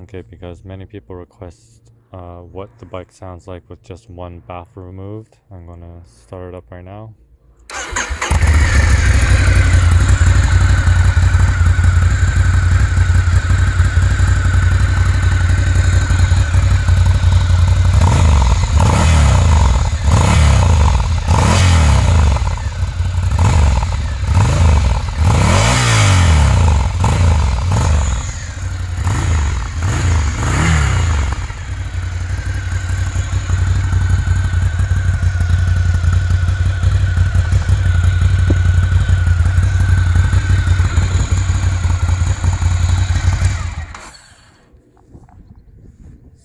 Okay, because many people request what the bike sounds like with just one baffle removed. I'm gonna start it up right now.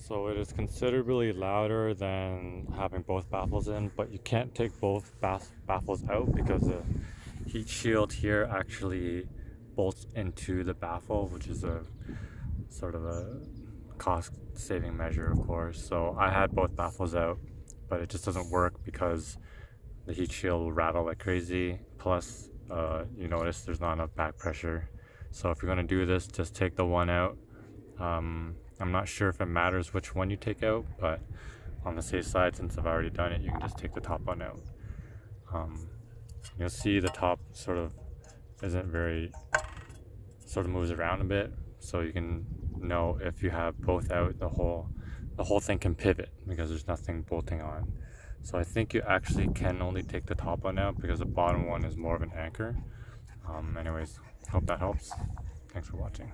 So it is considerably louder than having both baffles in, but you can't take both baffles out because the heat shield here actually bolts into the baffle, which is a sort of a cost-saving measure, of course. So I had both baffles out, but it just doesn't work because the heat shield will rattle like crazy. Plus, you notice there's not enough back pressure. So if you're going to do this, just take the one out. I'm not sure if it matters which one you take out, but on the safe side, since I've already done it, you can just take the top one out. You'll see the top sort of moves around a bit, so you can know if you have both out, the whole thing can pivot because there's nothing bolting on. So I think you actually can only take the top one out because the bottom one is more of an anchor. Anyways, hope that helps. Thanks for watching.